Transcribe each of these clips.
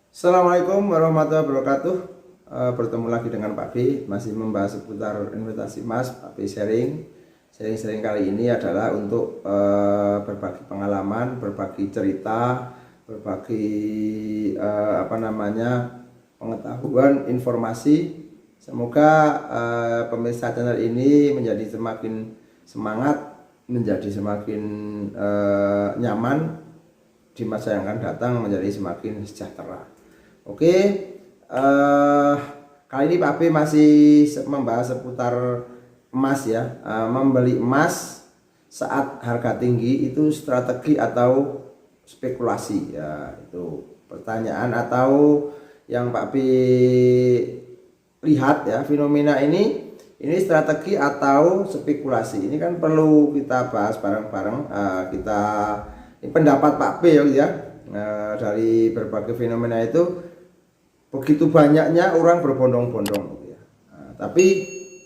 Assalamualaikum warahmatullahi wabarakatuh. Bertemu lagi dengan Pak B, masih membahas seputar investasi emas. Pak B sharing kali ini adalah untuk berbagi pengalaman, berbagi cerita, berbagi pengetahuan, informasi. Semoga pemirsa channel ini menjadi semakin semangat, menjadi semakin nyaman di masa yang akan datang, menjadi semakin sejahtera. Oke, kali ini Pak B masih membahas seputar emas ya. Membeli emas saat harga tinggi itu strategi atau spekulasi ya, itu pertanyaan atau yang Pak B lihat ya, fenomena ini strategi atau spekulasi. Ini kan perlu kita bahas bareng-bareng. Ini pendapat Pak B ya, dari berbagai fenomena itu. Begitu banyaknya orang berbondong-bondong ya. Tapi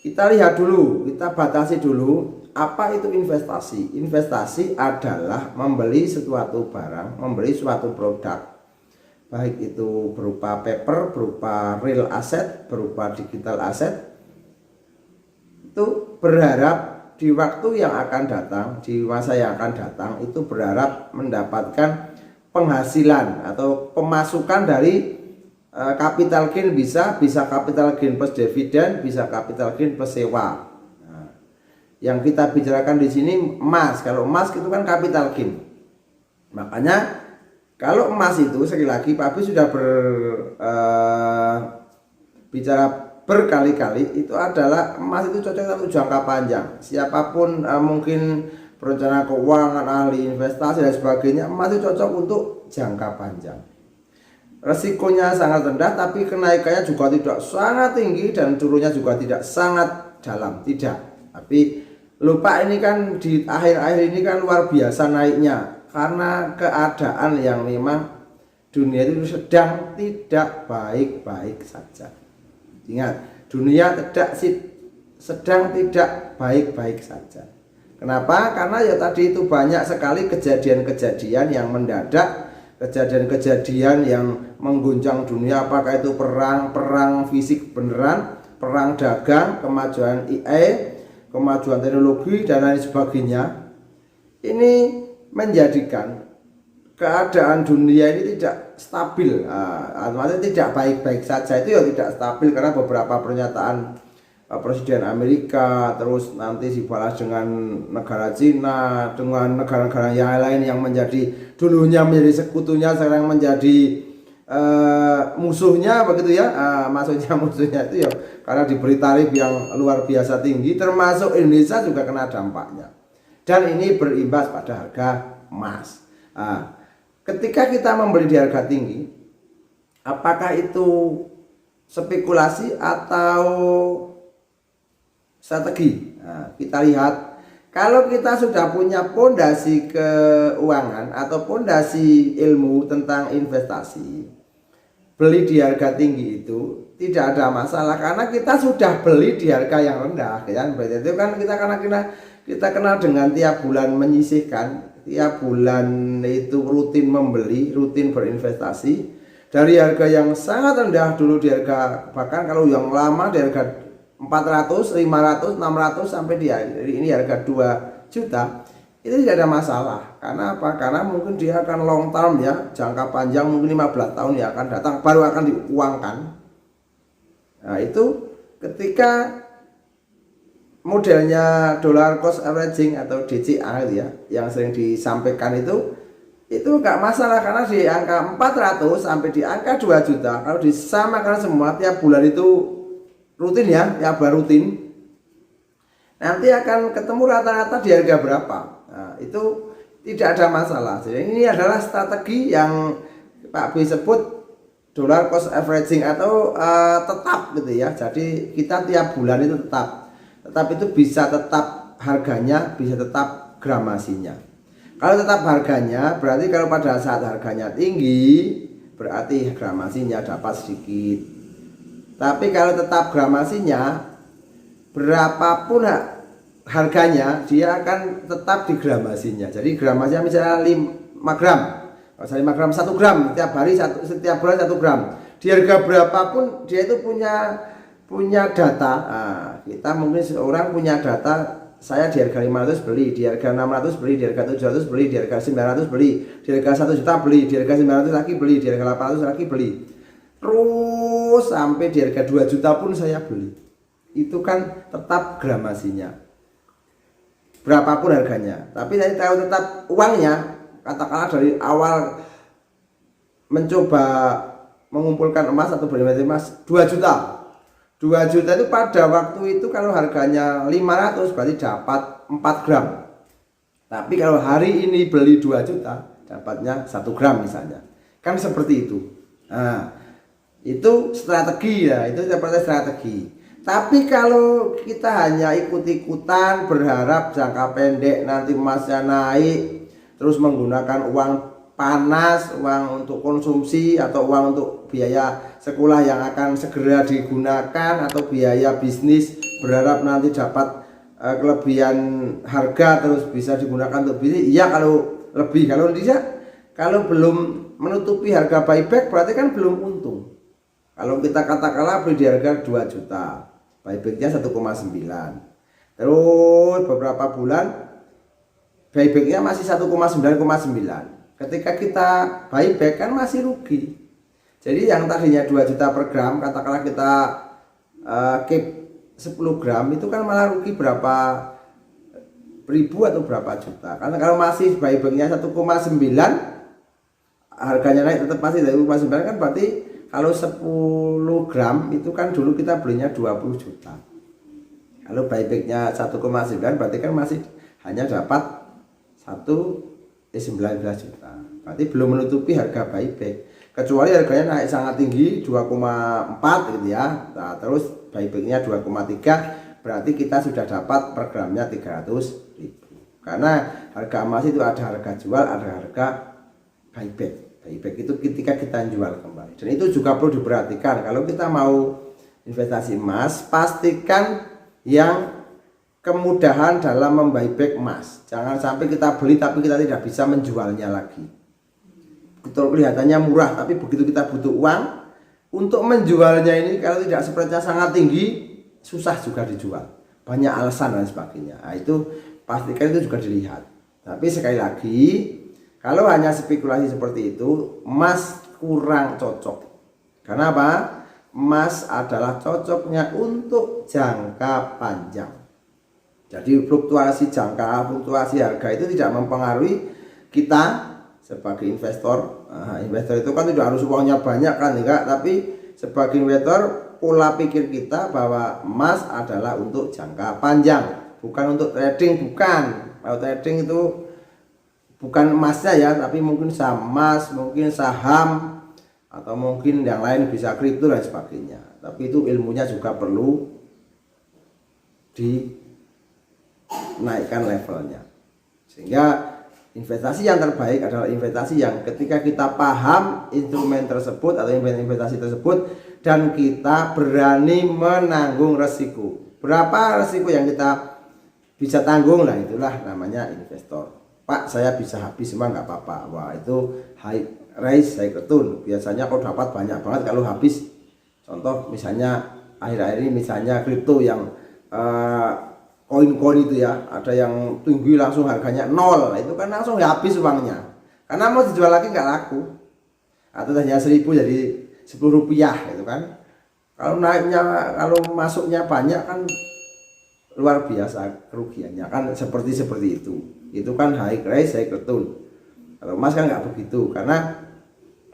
kita lihat dulu, kita batasi dulu apa itu investasi. Investasi adalah membeli suatu barang, membeli suatu produk, baik itu berupa paper, berupa real asset, berupa digital asset. Itu berharap di waktu yang akan datang, di masa yang akan datang, itu berharap mendapatkan penghasilan atau pemasukan dari capital gain, bisa capital gain plus dividen, bisa capital gain plus sewa. Nah, yang kita bicarakan di sini emas. Kalau emas itu kan capital gain. Makanya kalau emas itu sekali lagi Pak B sudah bicara berkali-kali, itu adalah emas itu cocok untuk jangka panjang. Siapapun mungkin perencana keuangan, ahli investasi dan sebagainya, emas itu cocok untuk jangka panjang. Resikonya sangat rendah, tapi kenaikannya juga tidak sangat tinggi dan turunnya juga tidak sangat dalam, tidak. Tapi lupa, ini kan di akhir-akhir ini kan luar biasa naiknya karena keadaan yang memang dunia itu sedang tidak baik-baik saja. Ingat, dunia sedang tidak baik-baik saja. Kenapa? Karena ya tadi itu banyak sekali kejadian-kejadian yang mendadak, kejadian-kejadian yang mengguncang dunia, apakah itu perang fisik beneran, perang dagang, kemajuan AI, kemajuan teknologi dan lain sebagainya. Ini menjadikan keadaan dunia ini tidak stabil, artinya tidak baik-baik saja. Itu ya tidak stabil karena beberapa pernyataan Presiden Amerika, terus nanti dibalas dengan negara Cina, dengan negara-negara yang lain yang menjadi dulunya menjadi sekutunya, sekarang menjadi musuhnya, begitu ya. Maksudnya musuhnya itu ya karena diberi tarif yang luar biasa tinggi, termasuk Indonesia juga kena dampaknya. Dan ini berimbas pada harga emas. Ketika kita membeli di harga tinggi, apakah itu spekulasi atau strategi? Kita lihat, kalau kita sudah punya pondasi keuangan atau pondasi ilmu tentang investasi, beli di harga tinggi itu tidak ada masalah karena kita sudah beli di harga yang rendah, kan? Berarti itu kan kita kenal dengan tiap bulan menyisihkan, tiap bulan itu rutin membeli, rutin berinvestasi dari harga yang sangat rendah dulu, di harga, bahkan kalau yang lama di harga 400, 500, 600 sampai di ini harga 2 juta, itu tidak ada masalah. Karena apa? Karena mungkin dia akan long term ya, jangka panjang, mungkin 15 tahun yang akan datang baru akan diuangkan. Nah, itu ketika modelnya dollar cost averaging atau DCA ya, yang sering disampaikan itu nggak masalah karena di angka 400 sampai di angka 2 juta kalau disamakan semua tiap bulan itu rutin ya, baru rutin, nanti akan ketemu rata-rata di harga berapa. Nah, itu tidak ada masalah. Jadi ini adalah strategi yang Pak B sebut dollar cost averaging atau tetap gitu ya. Jadi kita tiap bulan itu tetap itu bisa tetap harganya, bisa tetap gramasinya. Kalau tetap harganya berarti kalau pada saat harganya tinggi berarti gramasinya dapat sedikit. Tapi kalau tetap gramasinya, berapapun harganya, dia akan tetap di gramasinya. Jadi gramasinya misalnya 5 gram, 5 gram 1 gram setiap hari, setiap bulan 1 gram. Di harga berapapun dia itu punya data. Nah, kita mungkin seorang punya data, saya di harga 500 beli, di harga 600 beli, di harga 700 beli, di harga 900 beli, di harga 1 juta beli, di harga 900 lagi beli, di harga 800 lagi beli. Terus sampai di harga 2 juta pun saya beli. Itu kan tetap gramasinya. Berapapun harganya. Tapi saya tahu tetap uangnya, katakanlah dari awal mencoba mengumpulkan emas atau berinvestasi emas 2 juta. 2 juta itu pada waktu itu kalau harganya 500 berarti dapat 4 gram. Tapi kalau hari ini beli 2 juta dapatnya 1 gram misalnya. Kan seperti itu. Nah, itu strategi ya, itu seperti strategi. Tapi kalau kita hanya ikut-ikutan berharap jangka pendek nanti emasnya naik, terus menggunakan uang panas, uang untuk konsumsi atau uang untuk biaya sekolah yang akan segera digunakan atau biaya bisnis, berharap nanti dapat kelebihan harga terus bisa digunakan untuk bisnis. Iya kalau lebih, kalau tidak, kalau belum menutupi harga buyback berarti kan belum untung. Kalau kita katakanlah beli di harga 2 juta, buybacknya 1,9, terus beberapa bulan buybacknya masih 1,9,9. Ketika kita buyback kan masih rugi. Jadi yang tadinya 2 juta per gram, katakanlah kita keep 10 gram, itu kan malah rugi berapa ribu atau berapa juta. Karena kalau masih buybacknya 1,9, harganya naik tetap masih dari 1,9 kan berarti kalau 10 gram itu kan dulu kita belinya 20 juta. Kalau buybacknya 1,9 berarti kan masih hanya dapat 19 juta. Berarti belum menutupi harga buyback. Kecuali harganya naik sangat tinggi 2,4 gitu ya. Nah, terus buybacknya 2,3 berarti kita sudah dapat per gramnya 300.000. Karena harga emas itu ada harga jual, ada harga buyback. Buyback itu ketika kita jual kembali. Dan itu juga perlu diperhatikan. Kalau kita mau investasi emas, pastikan yang kemudahan dalam membuyback emas. Jangan sampai kita beli tapi kita tidak bisa menjualnya lagi. Betul, kelihatannya murah tapi begitu kita butuh uang untuk menjualnya ini, kalau tidak spreadnya sangat tinggi, susah juga dijual. Banyak alasan dan sebagainya. Nah, itu pastikan itu juga dilihat. Tapi sekali lagi, kalau hanya spekulasi seperti itu, emas kurang cocok. Karena apa? Emas adalah cocoknya untuk jangka panjang. Jadi fluktuasi fluktuasi harga itu tidak mempengaruhi kita sebagai investor. Investor itu kan tidak harus uangnya banyak kan, enggak, tapi sebagai investor pola pikir kita bahwa emas adalah untuk jangka panjang, bukan untuk trading, bukan. Kalau trading itu bukan emasnya ya, tapi mungkin saham emas, mungkin saham, atau mungkin yang lain bisa kripto dan sebagainya. Tapi itu ilmunya juga perlu dinaikkan levelnya. Sehingga investasi yang terbaik adalah investasi yang ketika kita paham instrumen tersebut atau investasi tersebut dan kita berani menanggung resiko. Berapa resiko yang kita bisa tanggung, lah itulah namanya investor. Pak, saya bisa habis semua nggak apa-apa. Wah, itu high risk high return. Biasanya kau dapat banyak banget kalau habis. Contoh misalnya akhir-akhir ini misalnya kripto yang koin-koin itu ya, ada yang tinggi langsung harganya 0, itu kan langsung habis uangnya, karena mau dijual lagi nggak laku. Atau hanya 1000 jadi 10 rupiah itu kan, kalau naiknya, kalau masuknya banyak kan luar biasa kerugiannya kan, seperti itu kan high risk high return. Kalau emas kan nggak begitu, karena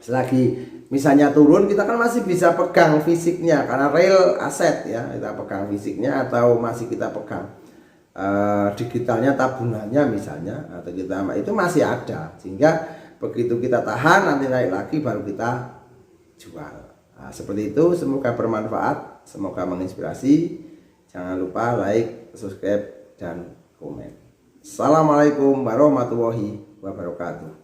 selagi misalnya turun kita kan masih bisa pegang fisiknya, karena real aset ya, kita pegang fisiknya, atau masih kita pegang digitalnya, tabungannya misalnya, atau kita itu masih ada, sehingga begitu kita tahan nanti naik lagi baru kita jual. Nah, seperti itu. Semoga bermanfaat, semoga menginspirasi. Jangan lupa like, subscribe, dan komen. Assalamualaikum warahmatullahi wabarakatuh.